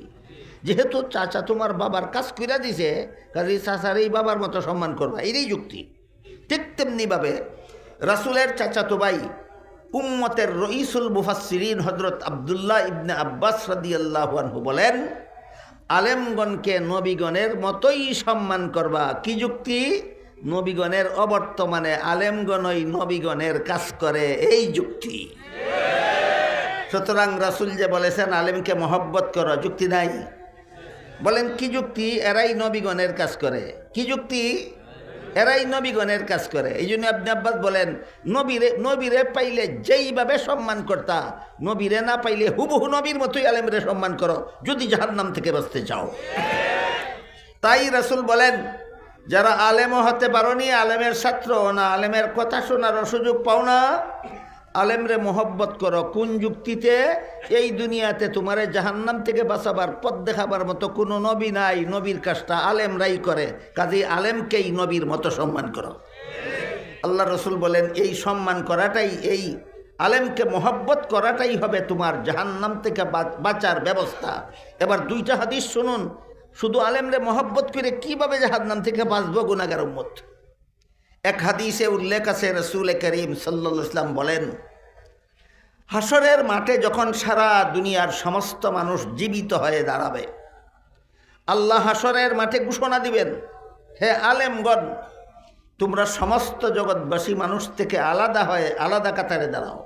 যেহেতু চাচা তোমার বাবার কাজ কইরা দিছে, কাজে চাচার এই বাবার মতো সম্মান করবা, এরই যুক্তি। ঠিক তেমনিভাবে রাসূলের চাচাতো ভাই উম্মতের রঈসুল মুফাসসিরিন হযরত আব্দুল্লাহ ইবনে আব্বাস রাদিয়াল্লাহু আনহু বলেন, আলেমগণকে নবীগণের মতোই সম্মান করবা। কি যুক্তি? নবীগণের অবর্তমানে আলেমগণই নবীগণের কাজ করে, এই যুক্তি। সুতরাং রাসূল যে বলেছেন আলেমকে মহব্বত করো, যুক্তি নাই? বলেন কি যুক্তি? এরাই নবীগণের কাজ করে। কি যুক্তি? এরাই নবীগণের কাজ করে। এই জন্য ইবনে আব্বাস বলেন, নবীরে পাইলে যেইভাবে সম্মান করতা, নবীরে না পাইলে হুবহু নবীর মতোই আলেমরে সম্মান করো, যদি জাহান্নাম থেকে বাঁচতে চাও। তাই রাসূল বলেন, যারা আলেমও হতে পারোনি, আলেমের ছাত্র না, আলেমের কথা শোনারও সুযোগ পাও না, আলেমরে মোহব্বত করো। কোন যুক্তিতে? এই দুনিয়াতে তোমারে জাহান্নাম থেকে বাঁচাবার পথ দেখাবার মতো কোনো নবী নাই, নবীর কাজটা আলেমরাই করে, কাজেই আলেমকেই নবীর মতো সম্মান করো। আল্লাহ রসুল বলেন, এই সম্মান করাটাই, এই আলেমকে মোহব্বত করাটাই হবে তোমার জাহান্নাম থেকে বাঁচার ব্যবস্থা। এবার দুইটা হাদিস শুনুন, শুধু আলেমরে মোহব্বত করে কিভাবে জাহান্নাম থেকে বাঁচবো গুনাহগার উম্মত। এক হাদিসে উল্লেখ আছে, রাসূল করিম সাল্লাল্লাহু আলাইহি ওয়াসাল্লাম বলেন, হাসরের মাঠে যখন সারা দুনিয়ার সমস্ত মানুষ জীবিত হয়ে দাঁড়াবে, আল্লাহ হাসরের মাঠে ঘোষণা দিবেন, হে আলেমগণ, তোমরা সমস্ত জগৎবাসী মানুষ থেকে আলাদা হয়ে আলাদা কাতারে দাঁড়াও।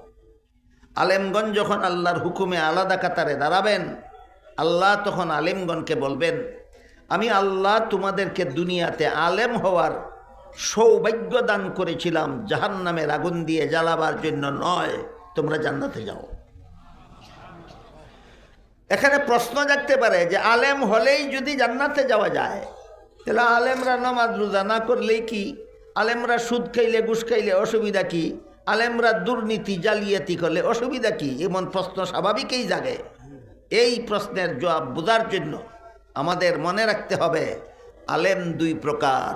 আলেমগণ যখন আল্লাহর হুকুমে আলাদা কাতারে দাঁড়াবেন, আল্লাহ তখন আলেমগণকে বলবেন, আমি আল্লাহ তোমাদেরকে দুনিয়াতে আলেম হওয়ার সৌভাগ্য দান করেছিলাম, জাহান্নামের আগুন দিয়ে জ্বালাবার জন্য নয়, তোমরা জান্নাতে যাও। এখানে প্রশ্ন জাগতে পারে যে আলেম হলেই যদি জান্নাতে যাওয়া যায়, তাহলে আলেমরা নামাজ রোজা না করলেই কি? আলেমরা সুদ খাইলে ঘুষ খাইলে অসুবিধা কি? আলেমরা দুর্নীতি জালিয়াতি করলে অসুবিধা কি? এমন প্রশ্ন স্বাভাবিকই জাগে। এই প্রশ্নের জবাব বোঝার জন্য আমাদের মনে রাখতে হবে, আলেম দুই প্রকার।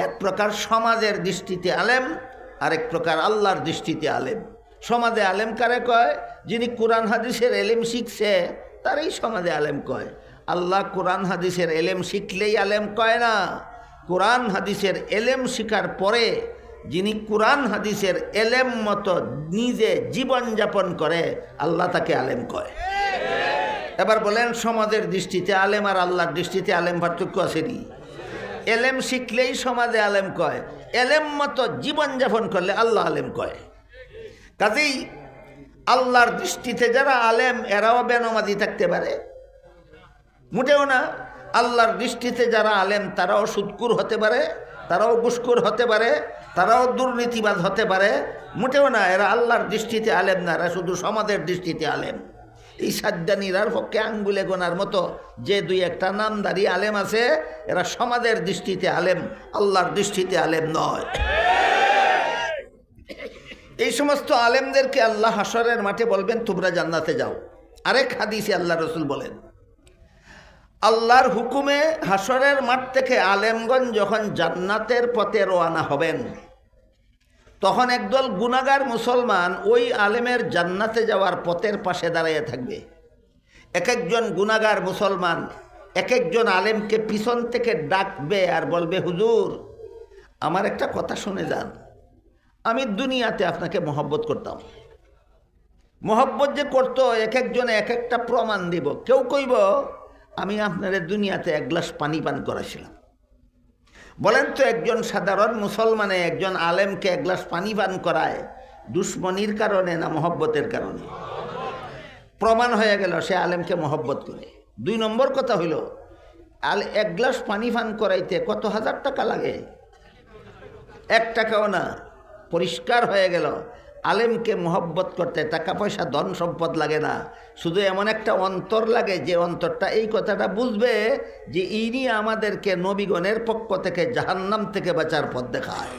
এক প্রকার সমাজের দৃষ্টিতে আলেম, আরেক প্রকার আল্লাহর দৃষ্টিতে আলেম। সমাজে আলেম কারে কয়? যিনি কোরআন হাদিসের এলেম শিখছে তারই সমাজে আলেম কয়। আল্লাহ কোরআন হাদিসের এলেম শিখলেই আলেম কয় না, কোরআন হাদিসের এলেম শিখার পরে যিনি কোরআন হাদিসের এলেম মতো নিজে জীবনযাপন করে, আল্লাহ তাকে আলেম কয়। এবার বলেন, সমাজের দৃষ্টিতে আলেম আর আল্লাহর দৃষ্টিতে আলেম পার্থক্য আছে নি? এলেম শিখলেই সমাজে আলেম কয়, এলেম মতো জীবনযাপন করলে আল্লাহ আলেম কয়। কাজেই আল্লাহর দৃষ্টিতে যারা আলেম, এরাও বেনামাজি থাকতে পারে, মোটেও না। আল্লাহর দৃষ্টিতে যারা আলেম, তারাও সুদকুর হতে পারে, তারাও ঘুষখোর হতে পারে, তারাও দুর্নীতিবাজ হতে পারে, মোটেও না। এরা আল্লাহর দৃষ্টিতে আলেম না, এরা শুধু সমাজের দৃষ্টিতে আলেম। এই সাজ্জানিরার পক্ষে আঙ্গুলে গোনার মতো যে দুই একটা নামদারি আলেম আছে, এরা সমাজের দৃষ্টিতে আলেম, আল্লাহর দৃষ্টিতে আলেম নয়। এই সমস্ত আলেমদেরকে আল্লাহ হাসরের মাঠে বলবেন, তোমরা জান্নাতে যাও। আরেক হাদিসে আল্লাহ রসুল বলেন, আল্লাহর হুকুমে হাসরের মাঠ থেকে আলেমগণ যখন জান্নাতের পথে রওনা হবেন, তখন একদল গুনাহগার মুসলমান ওই আলেমের জান্নাতে যাওয়ার পথের পাশে দাঁড়িয়ে থাকবে। এক একজন গুনাহগার মুসলমান এক একজন আলেমকে পিছন থেকে ডাকবে আর বলবে, হুজুর, আমার একটা কথা শুনে যান। আমি দুনিয়াতে আপনাকে মহব্বত করতাম। মহব্বত যে করতো, এক একজনে এক একটা প্রমাণ দিব। কেউ কইব, আমি আপনাদের দুনিয়াতে এক গ্লাস পানি পান করাছিলাম। বলেন তো, একজন সাধারণ মুসলমানে একজন আলেমকে এক গ্লাস পানি পান করায় দুশ্মনির কারণে না মহব্বতের কারণে? প্রমাণ হয়ে গেল সে আলেমকে মহব্বত করে। দুই নম্বর কথা হইল, এক গ্লাস পানি পান করাইতে কত হাজার টাকা লাগে? 1 টাকাও না। পরিষ্কার হয়ে গেল, আলেমকে মহব্বত করতে টাকা পয়সা ধন সম্পদ লাগে না, শুধু এমন একটা অন্তর লাগে যে অন্তরটা এই কথাটা বুঝবে যে ইনি আমাদেরকে নবীগণের পক্ষ থেকে জাহান্নাম থেকে বাঁচার পথ দেখায়।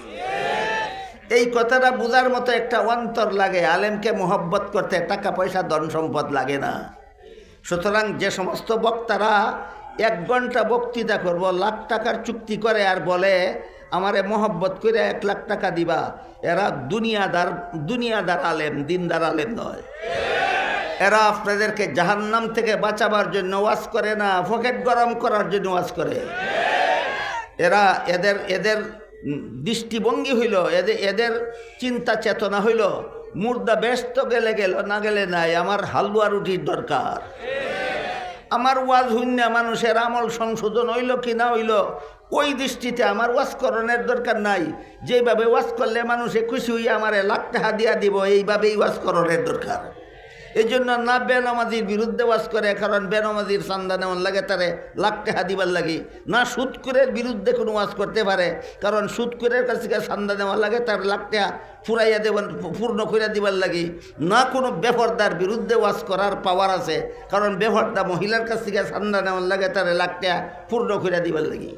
এই কথাটা বোঝার মতো একটা অন্তর লাগে। আলেমকে মহব্বত করতে টাকা পয়সা ধন সম্পদ লাগে না। সুতরাং যে সমস্ত বক্তারা 1 ঘন্টা বক্তৃতা করব, লাখ টাকার চুক্তি করে আর বলে আমারে মহব্বত করে 1 লাখ টাকা দিবা, এরা দুনিয়াদার আলেম, দিনদার আলেম নয়। এরা আপনাদেরকে জাহান্নাম থেকে বাঁচাবার জন্য ওয়াজ করে না, পকেট গরম করার জন্য ওয়াজ করে। এরা এদের দৃষ্টিভঙ্গি হইল, এদের চিন্তা চেতনা হইল মুর্দা ব্যস্ত গেলে গেল, না গেলে নাই, আমার হালুয়া রুটির দরকার। আমার ওয়াজ হইনা মানুষের আমল সংশোধন হইল কি না হইল ওই দৃষ্টিতে আমার ওয়াজ করণের দরকার নাই। যেভাবে ওয়াজ করলে মানুষে খুশি হইয়া আমার 1 লাখ টাকা দিয়া দিব, এইভাবেই ওয়াজ করণের দরকার। এই জন্য না বেনামাজির বিরুদ্ধে ওয়াজ করে, কারণ বেনামাজির চান্দা নেওয়ার লাগে তারে 1 লাখ টাকা দিবার লাগে। না সুদখোরের বিরুদ্ধে কোনো ওয়াজ করতে পারে, কারণ সুদখোরের কাছ থেকে চান্দা নেওয়ার লাগে তার 1 লাখ টাকা ফুরাইয়া দেবেন, পূর্ণ করে দিবার লাগে। না কোনো বেপরদার বিরুদ্ধে ওয়াজ করার পাওয়ার আছে, কারণ বেপরদা মহিলার কাছ থেকে চান্দা নেওয়ার লাগে তার 1 লাখ টাকা পূর্ণ করে দিবার লাগে।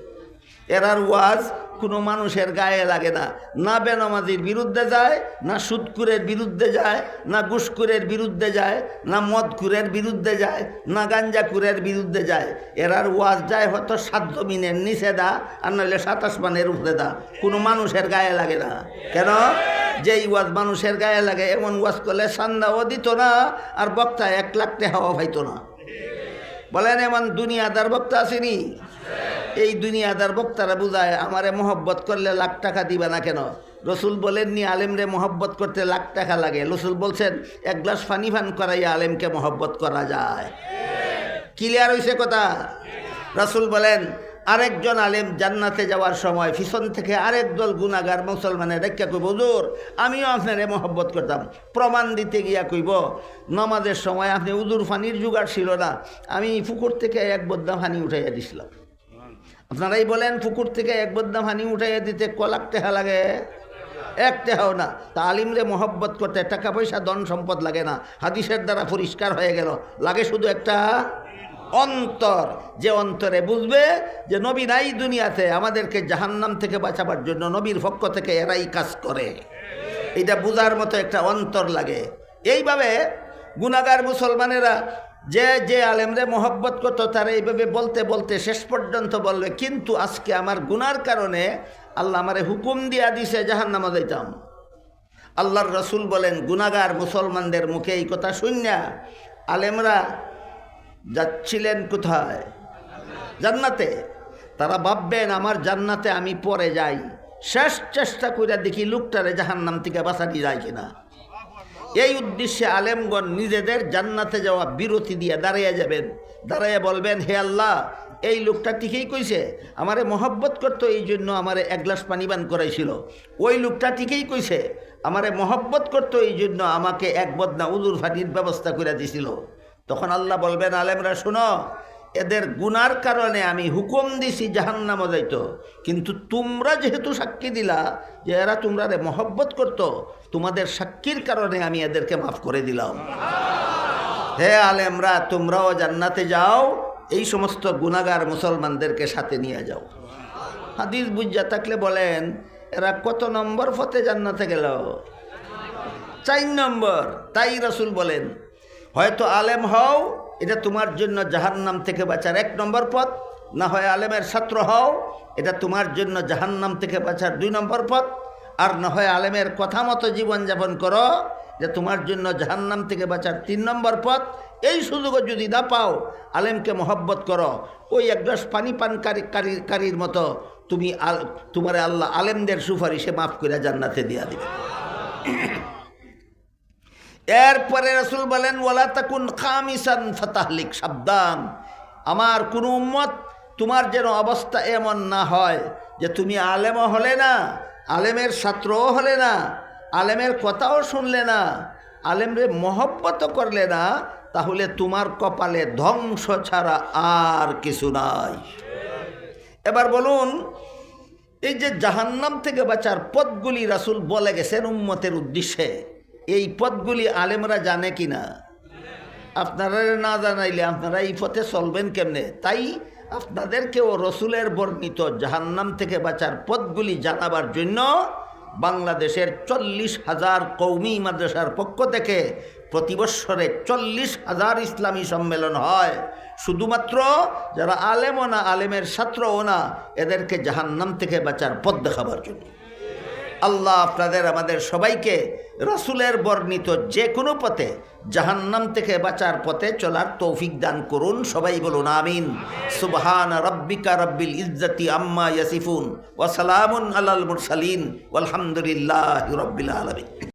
এরার ওয়াজ কোনো মানুষের গায়ে লাগে না। না বেনামাজির বিরুদ্ধে যায়, না সুদখোরের বিরুদ্ধে যায়, না ঘুষখোরের বিরুদ্ধে যায়, না মদখোরের বিরুদ্ধে যায়, না গাঞ্জাখোরের বিরুদ্ধে যায়। এরার ওয়াজ যায় হয়তো 7 জমিনের নিচে দা, আর নইলে 7 আসমানের উপরে দা, কোনো মানুষের গায়ে লাগে না। কেন? যেই ওয়াজ মানুষের গায়ে লাগে এমন ওয়াজ করলে চান্দাও দিত না, আর বক্তা 1 লাখ টাকাও পাইত না। বলেন এমন দুনিয়াদার বক্তা আসেনি? এই দুনিয়াদার বক্তারা বুঝায় আমারে মহব্বত করলে 1 লাখ টাকা দিবা না কেন? রসুল বলেননি আলেমরে মহব্বত করতে 1 লাখ টাকা লাগে। রসুল বলছেন 1 গ্লাস পানি পান করাইয়া আলেমকে মহব্বত করা যায়। ক্লিয়ার হয়েছে কথা? রসুল বলেন আরেকজন আলেম জান্নাতে যাওয়ার সময় পিছন থেকে আরেক দল গুনাহগার মুসলমানের রেখা কইব, হুজুর আমিও আপনারে মহব্বত করতাম। প্রমাণ দিতে গিয়া কইব, নামাজের সময় আপনি উজুর পানির জোগাড় ছিল না, আমি পুকুর থেকে 1 বদ্দা পানি উঠাইয়া দিছিলাম। আপনারাই বলেন পুকুর থেকে 1 বদ্দা পানি উঠাইয়া দিতে ক লাখ টাকা লাগে? 1 টাকাও না। তা আলিমরে মহব্বত করতে টাকা পয়সা ধন সম্পদ লাগে না, হাদিসের দ্বারা পরিষ্কার হয়ে গেল। লাগে শুধু একটা অন্তর, যে অন্তরে বুঝবে যে নবী নাই দুনিয়াতে, আমাদেরকে জাহান্নাম থেকে বাঁচাবার জন্য নবীর পক্ষ থেকে এরাই কাজ করে। এটা বুঝার মতো একটা অন্তর লাগে। এইভাবে গুনাহগার মুসলমানেরা যে আলেমরে মহব্বত করতো তারা এইভাবে বলতে বলতে শেষ পর্যন্ত বলবে, কিন্তু আজকে আমার গুনার কারণে আল্লাহ আমারে হুকুম দিয়া দিছে জাহান্নামে যাইতাম। আল্লাহর রসুল বলেন গুনাহগার মুসলমানদের মুখে এই কথা শুনিয়া আলেমরা যাচ্ছিলেন কোথায়? জান্নাতে। তারা ভাববেন আমার জান্নাতে আমি পরে যাই, শেষ চেষ্টা করে দেখি লোকটারে জাহান্নাম থেকে বাঁচানি যায় কিনা। এই উদ্দেশ্যে আলেমগণ নিজেদের জান্নাতে যাওয়া বিরতি দিয়ে দাঁড়িয়ে যাবেন, দাঁড়িয়ে বলবেন হে আল্লাহ, এই লোকটা ঠিকই কইছে, আমারে মহব্বত করতো এই জন্য আমারে 1 গ্লাস পানি পান করাইছিল। ওই লোকটা ঠিকই কইছে, আমারে মহব্বত করতো এই জন্য আমাকে 1 বদনা উজুর পানির ব্যবস্থা করে দিছিল। তখন আল্লাহ বলবেন আলেমরা শোনো, এদের গুনার কারণে আমি হুকুম দিছি জাহান্নামে যাইতো, কিন্তু তোমরা যেহেতু সাক্ষী দিলা যে এরা তোমরা মহব্বত করতো, তোমাদের সাক্ষীর কারণে আমি এদেরকে মাফ করে দিলাম। হে আলেমরা, তোমরাও জান্নাতে যাও, এই সমস্ত গুনাহগার মুসলমানদেরকে সাথে নিয়ে যাও। হাদিস বুঝা থাকলে বলেন এরা কত নম্বর পথে জান্নাতে গেল? 4 নম্বর। তাই রাসূল বলেন হয়তো আলেম হও, এটা তোমার জন্য জাহান্নাম থেকে বাঁচার 1 নম্বর পথ, না হয় আলেমের ছাত্র হও, এটা তোমার জন্য জাহান্নাম থেকে বাঁচার 2 নম্বর পথ, আর না হয় আলেমের কথা মতো জীবনযাপন করো, যে তোমার জন্য জাহান্নাম থেকে বাঁচার 3 নম্বর পথ। এই সুযোগও যদি না পাও, আলেমকে মহব্বত করো, ওই 1 গ্লাস পানি পানকারীর মতো তুমি তোমার আল্লাহ আলেমদের সুপারিশে মাফ করে জান্নাতে দিয়া দিবে। এরপরে রাসূল বলেন ওয়ালা তাকুন খামিসান ফাতাহলিক, সাবধান, আমার কোন উম্মত তোমার যেন অবস্থা এমন না হয় যে তুমি আলেমও হলে না, আলেমের ছাত্রও হলে না, আলেমের কথাও শুনলে না, আলেমরে মহব্বত করলে না, তাহলে তোমার কপালে ধ্বংস ছাড়া আর কিছু নাই। এবার বলুন, এই যে জাহান্নাম থেকে বাঁচার পথগুলি রাসূল বলে গেছেন উম্মতের উদ্দেশ্যে, এই পথগুলি আলেমরা জানে কি না? আপনারা না জানাইলে আপনারা এই পথে চলবেন কেমনে? তাই আপনাদেরকেও রসুলের বর্ণিত জাহান্নাম থেকে বাঁচার পথগুলি জানাবার জন্য বাংলাদেশের 40,000 কওমি মাদ্রাসার পক্ষ থেকে প্রতি বৎসরে 40,000 ইসলামী সম্মেলন হয়। শুধুমাত্র যারা আলেমও না, আলেমের ছাত্রও না, এদেরকে জাহান্নাম থেকে বাঁচার পথ দেখাবার জন্য। আল্লাহ আপনাদের আমাদের সবাইকে রাসূলের বর্ণিত যে কোনো পথে জাহান্নাম থেকে বাঁচার পথে চলার তৌফিক দান করুন। সবাই বলুন আমিন। সুবহান রাব্বিকা রাব্বিল ইজ্জাতি আম্মা ইয়াসিফুন ওয়া সালামুন আলাল মুরসালিন ওয়ালহামদুলিল্লাহি রাব্বিল আলামিন।